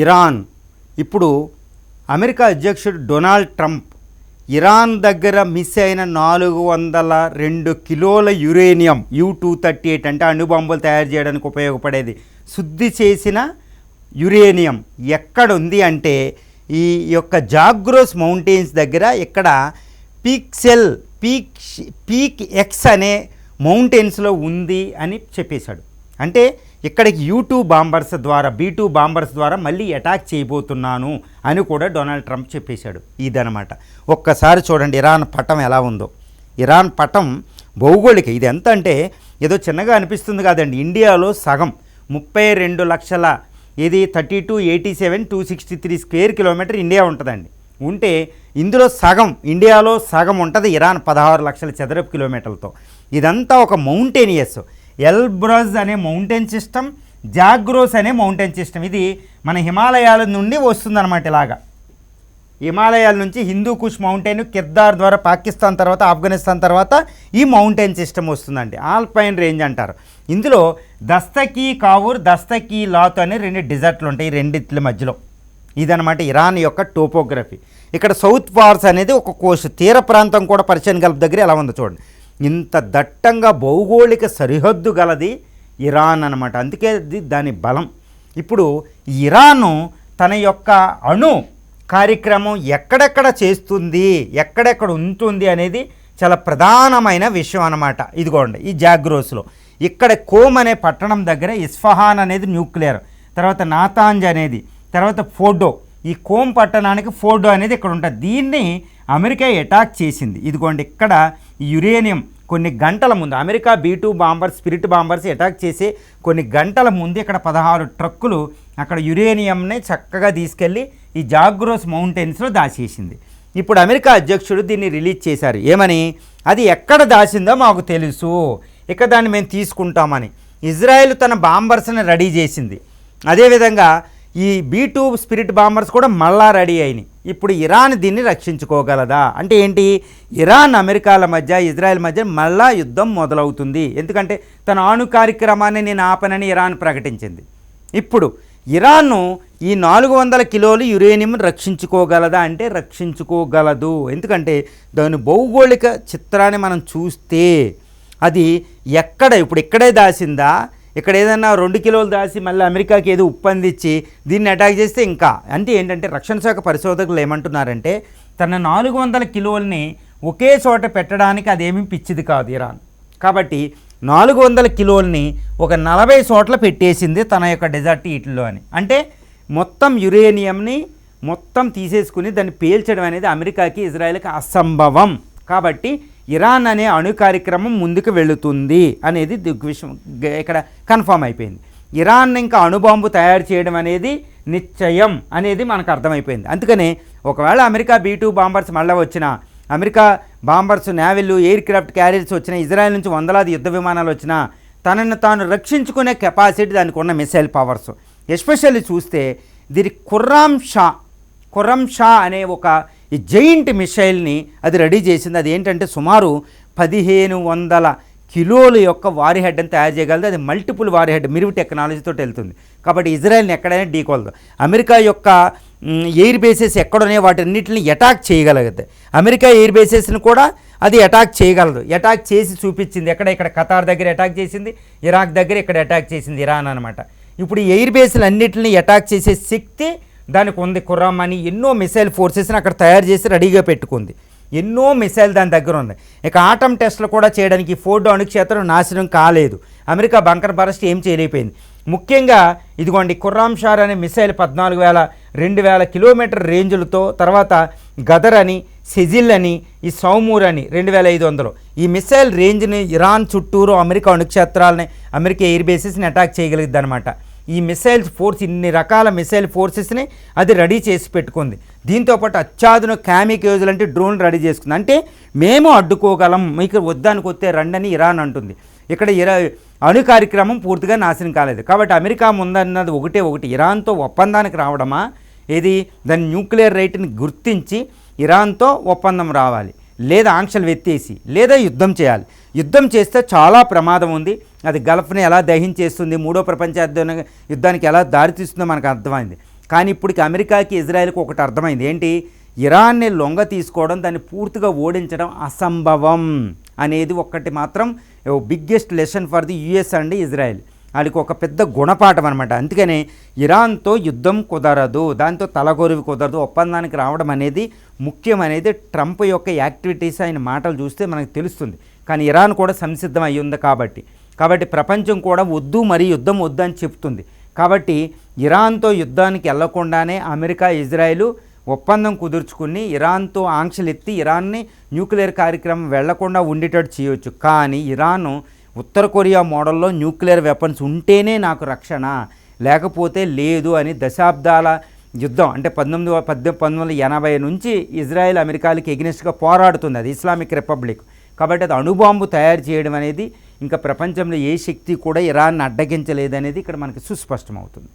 Iran ఇప్పుడు America అధ్యక్షుడు Donald Trump Iran దగ్గర మిస్ అయిన 402 కిలోల యురేనియం U-238 అంటే అణుబాంబులు తయారు చేయడానికి ఉపయోగపడేది శుద్ధి చేసిన యురేనియం ఎక్కడుంది అంటే ఈ యొక్క జాగ్రోస్ మౌంటైన్స్ దగ్గర ఇక్కడ పీక్ ఎక్స్ అనే మౌంటైన్స్లో ఉంది అని చెప్పేశాడు. అంటే ఇక్కడికి U-2 బాంబర్స్ ద్వారా B-2 బాంబర్స్ ద్వారా మళ్ళీ అటాక్ చేయబోతున్నాను అని కూడా డొనాల్డ్ ట్రంప్ చెప్పేశాడు. ఇదనమాట. ఒక్కసారి చూడండి ఇరాన్ పటం ఎలా ఉందో. ఇరాన్ పటం భౌగోళిక ఇది ఎంత అంటే ఏదో చిన్నగా అనిపిస్తుంది కాదండి. ఇండియాలో సగం 32 లక్షల ఇది 263 స్క్వేర్ కిలోమీటర్ ఇండియా ఉంటుందండి. ఉంటే ఇందులో సగం ఇండియాలో సగం ఉంటుంది ఇరాన్ 16 లక్షల చదరపు కిలోమీటర్లతో. ఇదంతా ఒక మౌంటేనియస్ ఎల్బ్రజ్ అనే మౌంటైన్ సిస్టమ్, జాగ్రోస్ అనే మౌంటైన్ సిస్టమ్. ఇది మన హిమాలయాల నుండి వస్తుందన్నమాట. ఇలాగా హిమాలయాల నుంచి హిందూ కుష్ మౌంటైన్, కిర్దార్ ద్వారా పాకిస్తాన్ తర్వాత ఆఫ్ఘనిస్తాన్ తర్వాత ఈ మౌంటైన్ సిస్టమ్ వస్తుందండి. ఆల్పైన్ రేంజ్ అంటారు. ఇందులో దస్తకీ కావూర్, దస్తకీ లాత్ అనే 2 డిజర్ట్లు ఉంటాయి ఈ రెండిట్ల మధ్యలో. ఇదనమాట ఇరాన్ యొక్క టోపోగ్రఫీ. ఇక్కడ సౌత్ పార్స్ అనేది ఒక కోస్ట్ తీర ప్రాంతం కూడా పర్షియన్ గల్ఫ్ దగ్గర ఎలా ఉందో చూడండి. ఇంత దట్టంగా భౌగోళిక సరిహద్దు గలది ఇరాన్ అనమాట. అందుకే దాని బలం. ఇప్పుడు ఇరాను తన యొక్క అణు కార్యక్రమం ఎక్కడెక్కడ చేస్తుంది, ఎక్కడెక్కడ ఉంటుంది అనేది చాలా ప్రధానమైన విషయం అన్నమాట. ఇదిగోండి ఈ జాగ్రోస్లో ఇక్కడ కోమ్ అనే పట్టణం దగ్గర ఇస్ఫహాన్ అనేది న్యూక్లియర్, తర్వాత నాతాంజ్ అనేది, తర్వాత ఫోర్డో. ఈ కోమ్ పట్టణానికి ఫోర్డో అనేది ఇక్కడ ఉంటుంది. దీన్ని అమెరికా అటాక్ చేసింది. ఇదిగోండి ఇక్కడ యురేనియం కొన్ని గంటల ముందు America B-2 bombers, spirit bombers attack చేసి కొన్ని గంటల ముందు ఇక్కడ 16 ట్రక్కులు అక్కడ యురేనియంని చక్కగా తీసుకెళ్ళి ఈ జాగ్రోస్ మౌంటైన్స్లో దాచేసింది. ఇప్పుడు అమెరికా అధ్యక్షుడు దీన్ని రిలీజ్ చేశారు. ఏమని? అది ఎక్కడ దాచిందో మాకు తెలుసు, ఇక దాన్ని మేము తీసుకుంటామని. ఇజ్రాయెల్ తన బాంబర్స్ని రెడీ చేసింది. అదేవిధంగా ఈ B-2 స్పిరిట్ బాంబర్స్ కూడా మళ్ళా రెడీ అయినాయి. ఇప్పుడు ఇరాన్ దీన్ని రక్షించుకోగలదా అంటే ఏంటి? ఇరాన్ అమెరికాల మధ్య, ఇజ్రాయెల్ మధ్య మళ్ళా యుద్ధం మొదలవుతుంది. ఎందుకంటే తన అణు కార్యక్రమాన్ని నేను ఆపనని ఇరాన్ ప్రకటించింది. ఇప్పుడు ఇరాన్ను ఈ 400 కిలోలు యురేనియం రక్షించుకోగలదా అంటే రక్షించుకోగలదు. ఎందుకంటే దాని భౌగోళిక చిత్రాన్ని మనం చూస్తే అది ఇప్పుడు ఇక్కడే దాసిందా, ఇక్కడ ఏదైనా 2 కిలోలు దాసి మళ్ళీ అమెరికాకి ఏదో ఉప్పందించి దీన్ని అటాక్ చేస్తే ఇంకా అంటే ఏంటంటే రక్షణ శాఖ పరిశోధకులు ఏమంటున్నారంటే తన 400 కిలోల్ని ఒకే చోట పెట్టడానికి అదేమీ పిచ్చిది కాదు ఇరాన్. కాబట్టి 400 కిలోల్ని ఒక 40 చోట్ల పెట్టేసింది తన యొక్క డెజర్ట్ వీటిల్లో అని. అంటే మొత్తం యురేనియంని మొత్తం తీసేసుకుని దాన్ని పేల్చడం అనేది అమెరికాకి, ఇజ్రాయెల్కి అసంభవం. కాబట్టి ఇరాన్ అనే అణు కార్యక్రమం ముందుకు వెళుతుంది అనేది విషయం ఇక్కడ కన్ఫామ్ అయిపోయింది. ఇరాన్ ఇంకా అణుబాంబు తయారు చేయడం అనేది నిశ్చయం అనేది మనకు అర్థమైపోయింది. అందుకనే ఒకవేళ అమెరికా B-2 బాంబర్స్ మళ్ళీ వచ్చినా, అమెరికా బాంబర్స్, నేవీలు, ఎయిర్ క్రాఫ్ట్ క్యారియర్స్ వచ్చినా, ఇజ్రాయెల్ నుంచి వందలాది యుద్ధ విమానాలు వచ్చినా తనను తాను రక్షించుకునే కెపాసిటీ దానికి ఉన్న మిసైల్ పవర్స్. ఎస్పెషల్లీ చూస్తే దీని ఖుర్రం షా అనే ఒక ఈ జైంట్ మిసైల్ని అది రెడీ చేసింది. అది ఏంటంటే సుమారు 1500 కిలోల యొక్క వార్ హెడ్ అని తయారు చేయగలదు. అది మల్టిపుల్ వార్ హెడ్ మిరువు టెక్నాలజీతో వెళ్తుంది. కాబట్టి ఇజ్రాయెల్ని ఎక్కడైనా ఢీకొలదు. అమెరికా యొక్క ఎయిర్ బేసెస్ ఎక్కడున్నాయో వాటన్నిటిని అటాక్ చేయగలదు. అమెరికా ఎయిర్ బేసెస్ని కూడా అది అటాక్ చేయగలదు. అటాక్ చేసి చూపించింది. ఇక్కడ ఖతార్ దగ్గర అటాక్ చేసింది, ఇరాక్ దగ్గర ఇక్కడ అటాక్ చేసింది ఇరాన్ అనమాట. ఇప్పుడు ఎయిర్ బేస్లు అన్నింటిని అటాక్ చేసే శక్తి దానికి ఉంది. ఖుర్రం అని ఎన్నో మిసైల్ ఫోర్సెస్ని అక్కడ తయారు చేసి రెడీగా పెట్టుకుంది. ఎన్నో మిసైల్ దాని దగ్గర ఉంది. ఇక ఆటం టెస్టులు కూడా చేయడానికి ఫోర్డో అణుక్షేత్రం నాశనం కాలేదు. అమెరికా బంకర్ బరస్ట్ ఏం చేయలేకపోయింది. ముఖ్యంగా ఇదిగోండి ఖుర్రం షా అనే మిసైల్ 14,000-2,000 కిలోమీటర్ రేంజులతో, తర్వాత గదర్ అని, సెజిల్ అని, ఈ సౌమూర్ అని 2,500 ఈ మిసైల్ రేంజ్ని ఇరాన్ చుట్టూరు అమెరికా అణుక్షేత్రాలని, అమెరికా ఎయిర్ బేసెస్ని అటాక్ చేయగలిగింది అనమాట. ఈ మిసైల్ ఫోర్స్ ఇన్ని రకాల మిసైల్ ఫోర్సెస్ని అది రెడీ చేసి పెట్టుకుంది. దీంతోపాటు అత్యాధునిక క్యామికేజులు అంటే డ్రోన్ రెడీ చేసుకుంది. అంటే మేము అడ్డుకోగలం, మీకు వద్దానికి వస్తే రండని ఇరాన్ అంటుంది. ఇక్కడ అణు కార్యక్రమం పూర్తిగా నాశనం కాలేదు. కాబట్టి అమెరికా ముందన్నది ఒకటి ఇరాన్తో ఒప్పందానికి రావడమా, ఏది దాని న్యూక్లియర్ రైట్ని గుర్తించి ఇరాన్తో ఒప్పందం రావాలి, లేదా ఆంక్షలు ఎత్తేసి, లేదా యుద్ధం చేయాలి. యుద్ధం చేస్తే చాలా ప్రమాదం ఉంది. అది గల్ఫ్ని ఎలా దహించేస్తుంది, మూడో ప్రపంచ యుద్ధానికి ఎలా దారితీస్తుందో మనకు అర్థమైంది. కానీ ఇప్పటికి అమెరికాకి ఇజ్రాయెల్కి ఒకటి అర్థమైంది ఏంటి, ఇరాన్ని లొంగ తీసుకోవడం, దాన్ని పూర్తిగా ఓడించడం అసంభవం అనేది ఒక్కటి మాత్రం biggest lesson for the US and Israel. వాళ్ళకి ఒక పెద్ద గుణపాఠం అనమాట. అందుకనే ఇరాన్తో యుద్ధం కుదరదు, దాంతో తలగొరివి కుదరదు, ఒప్పందానికి రావడం అనేది ముఖ్యమనేది ట్రంప్ యొక్క యాక్టివిటీస్, ఆయన మాటలు చూస్తే మనకు తెలుస్తుంది. కానీ ఇరాన్ కూడా సంసిద్ధం అయ్యి ఉంది కాబట్టి ప్రపంచం కూడా వద్దు, మరి యుద్ధం వద్దు అని చెప్తుంది. కాబట్టి ఇరాన్తో యుద్ధానికి వెళ్లకుండానే అమెరికా ఇజ్రాయెల్ ఒప్పందం కుదుర్చుకుని ఇరాన్తో ఆంక్షలు ఎత్తి ఇరాన్ని న్యూక్లియర్ కార్యక్రమం వెళ్లకుండా ఉండేటట్టు చేయొచ్చు. కానీ ఇరాను ఉత్తర కొరియా మోడల్లో న్యూక్లియర్ వెపన్స్ ఉంటేనే నాకు రక్షణ, లేకపోతే లేదు అని దశాబ్దాల యుద్ధం అంటే 1980 నుంచి ఇజ్రాయెల్ అమెరికాలకి ఎగ్నెస్ట్గా పోరాడుతుంది అది ఇస్లామిక్ రిపబ్లిక్. కాబట్టి అది అణుబాంబు తయారు చేయడం అనేది ఇంకా ప్రపంచంలో ఏ శక్తి కూడా ఇరాన్ని అడ్డగించలేదనేది ఇక్కడ మనకి సుస్పష్టమవుతుంది.